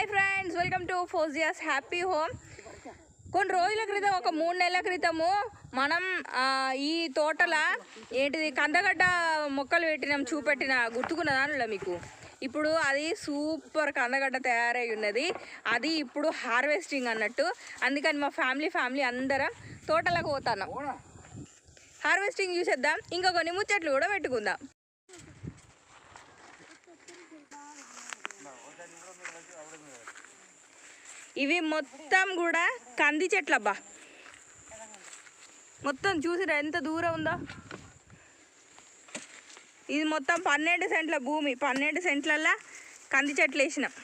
Hi friends, welcome to Fozia's happy home. కొన్ని రోజుల క్రితం, ఒక 3 నెలల క్రితము మనం ఈ తోటల ఏంటిది కందగడ్డ మొక్కలు పెట్టినాం, చూపెట్టిన గుర్తుకున్నదానులా మీకు. ఇప్పుడు అది సూపర్ కందగడ్డ తయారై ఉన్నది. అది ఇప్పుడు హార్వెస్టింగ్ అన్నట్టు. అందుకని మా ఫ్యామిలీ అందరం తోటలకు పోతున్నాం. హార్వెస్టింగ్ చూసేద్దాం, ఇంకా కొన్ని ముచ్చట్లు కూడా పెట్టుకుందాం. ఇవి మొత్తం కూడా కంది చెట్లబ్బా. మొత్తం చూసిరా ఎంత దూరం ఉందో. ఇది మొత్తం 12 సెంట్ల భూమి. 12 సెంట్లల్లో కంది చెట్లు వేసినాం.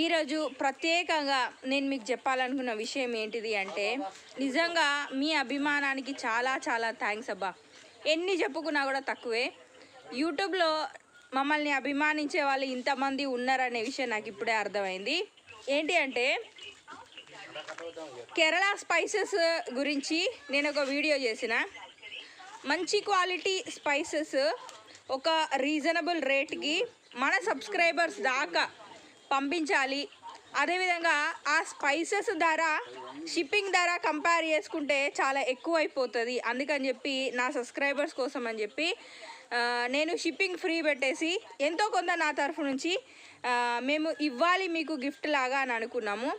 ఈరోజు ప్రత్యేకంగా నేను మీకు చెప్పాలనుకున్న విషయం ఏంటిది అంటే, నిజంగా మీ అభిమానానికి చాలా థ్యాంక్స్ అబ్బా. ఎన్ని చెప్పుకున్నా కూడా తక్కువే. యూట్యూబ్లో మమ్మల్ని అభిమానించే వాళ్ళు ఇంతమంది ఉన్నారనే విషయం నాకు ఇప్పుడే అర్థమైంది. ఏంటి అంటే, కేరళ స్పైసెస్ గురించి నేను ఒక వీడియో చేసిన. మంచి క్వాలిటీ స్పైసెస్ ఒక రీజనబుల్ రేట్కి మన సబ్స్క్రైబర్స్ దాకా పంపించాలి. అదేవిధంగా ఆ స్పైసెస్ ధర, షిప్పింగ్ ధర కంపేర్ చేసుకుంటే చాలా ఎక్కువ అయిపోతుంది. అందుకని చెప్పి నా సబ్స్క్రైబర్స్ కోసం అని చెప్పి నేను షిప్పింగ్ ఫ్రీ పెట్టేసి ఎంతో కొంత నా తరఫు నుంచి మేము ఇవ్వాలి మీకు గిఫ్ట్ లాగా అని అనుకున్నాము.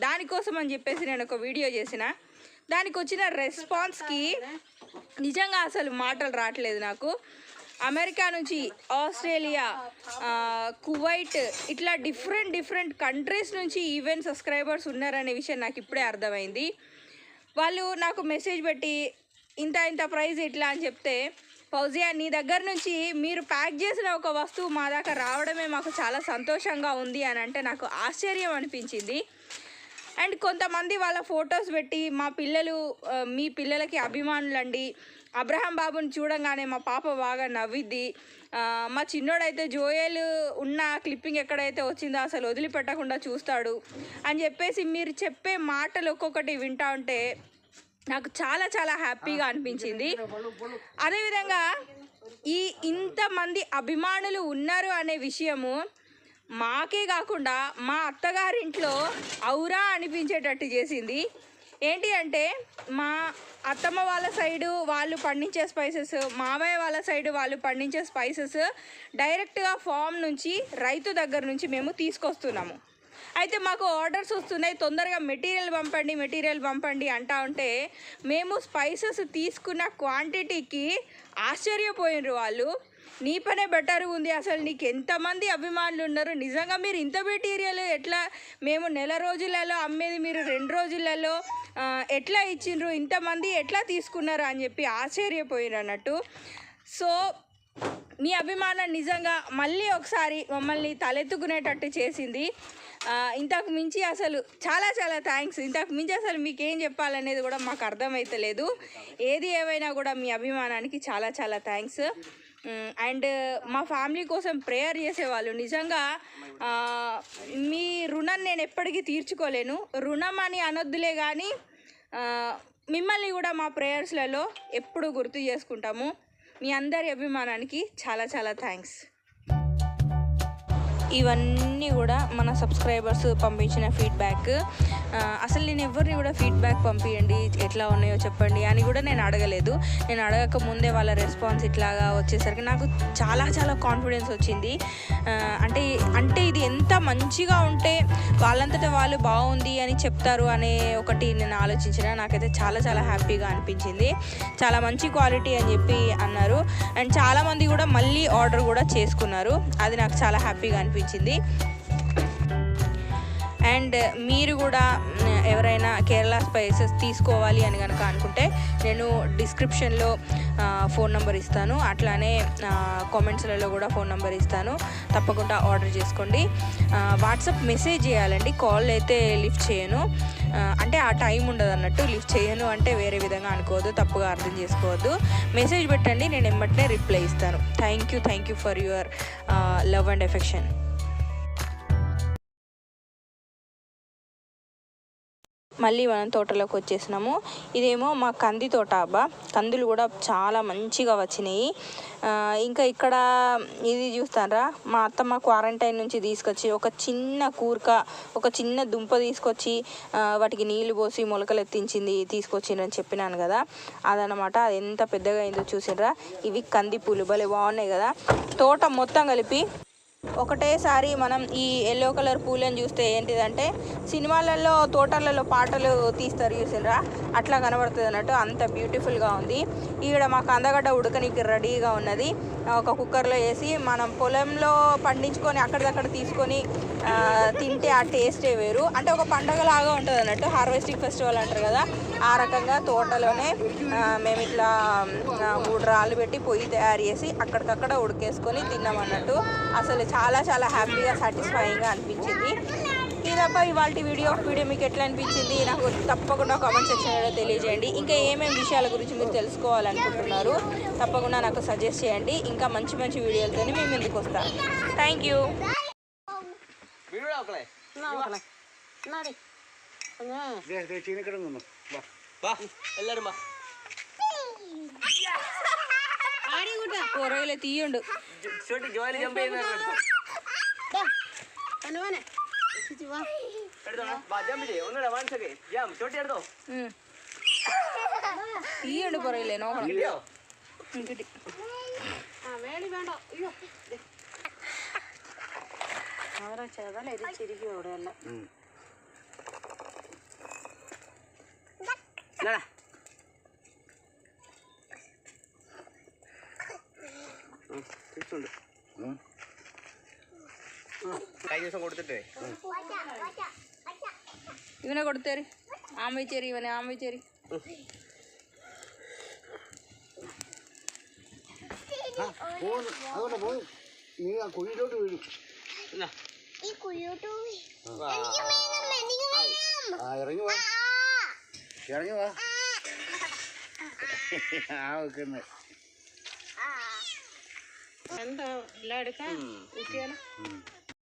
దానికోసం అని చెప్పేసి నేను ఒక వీడియో చేసిన. దానికి వచ్చిన రెస్పాన్స్కి నిజంగా అసలు మాటలు రావట్లేదు నాకు. అమెరికా నుంచి, ఆస్ట్రేలియా, కువైట్, ఇట్లా డిఫరెంట్ కంట్రీస్ నుంచి ఈవెన్ సబ్స్క్రైబర్స్ ఉన్నారనే విషయం నాకు ఇప్పుడే అర్థమైంది. వాళ్ళు నాకు మెసేజ్ పెట్టి ఇంత ప్రైజ్ ఇట్లా అని చెప్తే, ఫౌజియా నీ దగ్గర నుంచి మీరు ప్యాక్ చేసిన ఒక వస్తువు మా దాకా రావడమే మాకు చాలా సంతోషంగా ఉంది అని అంటే నాకు ఆశ్చర్యం అనిపించింది. అండ్ కొంతమంది వాళ్ళ ఫొటోస్ పెట్టి, మా పిల్లలు మీ పిల్లలకి అభిమానులండి, అబ్రహాం బాబుని చూడంగానే మా పాప బాగా నవ్విద్ది, మా చిన్నోడైతే జోయల్ ఉన్న క్లిప్పింగ్ ఎక్కడైతే వచ్చిందో అసలు వదిలిపెట్టకుండా చూస్తాడు అని చెప్పేసి మీరు చెప్పే మాటలు ఒక్కొక్కటి వింటా ఉంటే నాకు చాలా హ్యాపీగా అనిపించింది. అదేవిధంగా ఇంతమంది అభిమానులు ఉన్నారు అనే విషయము మాకే కాకుండా మా అత్తగారింట్లో ఔరా అనిపించేటట్టు చేసింది. ఏంటి అంటే, మా అత్తమ్మ వాళ్ళ సైడు వాళ్ళు పండించే స్పైసెస్, మామయ్య వాళ్ళ సైడు వాళ్ళు పండించే స్పైసెస్ డైరెక్ట్గా ఫామ్ నుంచి, రైతు దగ్గర నుంచి మేము తీసుకొస్తున్నాము. అయితే మాకు ఆర్డర్స్ వస్తున్నాయి, తొందరగా మెటీరియల్ పంపండి అంటా ఉంటే మేము స్పైసెస్ తీసుకున్న క్వాంటిటీకి ఆశ్చర్యపోయినరు వాళ్ళు. నీ పనే బెటర్గా ఉంది. అసలు నీకు ఎంతమంది అభిమానులు ఉన్నారు నిజంగా. మీరు ఇంత మెటీరియల్ ఎట్లా, మేము నెల రోజులలో అమ్మేది మీరు 2 రోజులలో ఎట్లా ఇచ్చిండ్రు, ఇంతమంది ఎట్లా తీసుకున్నారు అని చెప్పి ఆశ్చర్యపోయారు అన్నట్టు. సో మీ అభిమానం నిజంగా మళ్ళీ ఒకసారి మమ్మల్ని తలెత్తుకునేటట్టు చేసింది. ఇంతకు మించి అసలు చాలా చాలా థ్యాంక్స్. ఇంతకు మించి అసలు మీకు ఏం చెప్పాలనేది కూడా మాకు అర్థమైతలేదు. ఏది ఏమైనా కూడా మీ అభిమానానికి చాలా చాలా థ్యాంక్స్. అండ్ మా ఫ్యామిలీ కోసం ప్రేయర్ చేసేవాళ్ళు. నిజంగా మీ రుణం నేను ఎప్పటికీ తీర్చుకోలేను. రుణం అని అనొద్దులే కానీ మిమ్మల్ని కూడా మా ప్రేయర్స్లలో ఎప్పుడు గుర్తు చేసుకుంటాము. మీ అందరి అభిమానానికి చాలా చాలా థ్యాంక్స్. ఇవన్నీ కూడా మన సబ్స్క్రైబర్స్ పంపించిన ఫీడ్బ్యాక్. అసలు నేను ఎవరిని కూడా ఫీడ్బ్యాక్ పంపించండి, ఎట్లా ఉన్నాయో చెప్పండి అని కూడా నేను అడగలేదు. నేను అడగక ముందే వాళ్ళ రెస్పాన్స్ ఇట్లాగా వచ్చేసరికి నాకు చాలా చాలా కాన్ఫిడెన్స్ వచ్చింది. అంటే ఇది ఎంత మంచిగా ఉంటే వాళ్ళంతటా వాళ్ళు బాగుంది అని చెప్తారు అనే ఒకటి నేను ఆలోచించిన. నాకైతే చాలా చాలా హ్యాపీగా అనిపించింది. చాలా మంచి క్వాలిటీ అని చెప్పి అన్నారు. అండ్ చాలామంది కూడా మళ్ళీ ఆర్డర్ కూడా చేసుకున్నారు. అది నాకు చాలా హ్యాపీగా అనిపించింది. అండ్ మీరు కూడా ఎవరైనా కేరళ స్పైసెస్ తీసుకోవాలి అని కనుక అనుకుంటే నేను డిస్క్రిప్షన్లో ఫోన్ నెంబర్ ఇస్తాను, అట్లానే కామెంట్స్లలో కూడా ఫోన్ నెంబర్ ఇస్తాను. తప్పకుండా ఆర్డర్ చేసుకోండి. వాట్సాప్ మెసేజ్ చేయాలండి, కాల్ అయితే లిఫ్ట్ చేయను. అంటే ఆ టైం ఉండదు అన్నట్టు. లిఫ్ట్ చేయను అంటే వేరే విధంగా అనుకోవద్దు, తప్పుగా అర్థం చేసుకోవద్దు. మెసేజ్ పెట్టండి, నేను ఎమ్మటనే రిప్లై ఇస్తాను. Thank you for your love and affection. మళ్ళీ మనం తోటలోకి వచ్చేసినాము. ఇదేమో మా కంది తోట. అబ్బా, కందులు కూడా చాలా మంచిగా వచ్చినాయి. ఇంకా ఇక్కడ ఇది చూస్తారా, మా అత్తమ్మ క్వారంటైన్ నుంచి తీసుకొచ్చి ఒక చిన్న కూరక, ఒక చిన్న దుంప తీసుకొచ్చి వాటికి నీళ్లు పోసి మొలకలు ఎత్తించింది, తీసుకొచ్చిండ్రని చెప్పినాను కదా, అదనమాట. అది ఎంత పెద్దగా అయిందో చూసిండ్రా. ఇవి కంది పూలు భలే బాగున్నాయి కదా. తోట మొత్తం కలిపి ఒకటేసారి మనం ఈ ఎల్లో కలర్ పూలను చూస్తే ఏంటిదంటే సినిమాలలో తోటలలో పాటలు తీస్తారు చూసిండ్రా, అట్లా కనబడుతుంది అన్నట్టు. అంత బ్యూటిఫుల్గా ఉంది. ఇక్కడ మా కందగడ్డ ఉడకనికి రెడీగా ఉన్నది. ఒక కుక్కర్లో వేసి మనం పొలంలో పండించుకొని అక్కడిదక్కడ తీసుకొని తింటే ఆ టేస్టే వేరు. అంటే ఒక పండగలాగా ఉంటుంది అన్నట్టు. హార్వెస్టింగ్ ఫెస్టివల్ అంటారు కదా, ఆ రకంగా తోటలోనే మేము ఇట్లా 3 రాళ్ళు పెట్టి పొయ్యి తయారు చేసి అక్కడికక్కడ ఉడికేసుకొని తిన్నామన్నట్టు. అసలు చాలా చాలా హ్యాపీగా సాటిస్ఫైయింగ్గా అనిపించింది. ఇదబ్బా ఇవాళ వీడియో మీకు ఎట్లా అనిపించింది నాకు తప్పకుండా కామెంట్ సెక్షన్లో తెలియజేయండి. ఇంకా ఏమేమి విషయాల గురించి మీరు తెలుసుకోవాలనుకుంటున్నారు తప్పకుండా నాకు సజెస్ట్ చేయండి. ఇంకా మంచి మంచి వీడియోలతో మేము ముందుకు వస్తాను. Thank you. కూరగాయలు తీయండు తీయండు పొరగలేను അവരെ ചെയ്താൽ ഇത് ചിരിക്കും ഇവിടെ എല്ലാം ഇവനെ കൊടുത്തേര് ആമ്പച്ചേരി ഇവനെ ആമ്പച്ചേരി ഇറങ്ങി വാ എന്താ എല്ലാം എടുക്കാൻ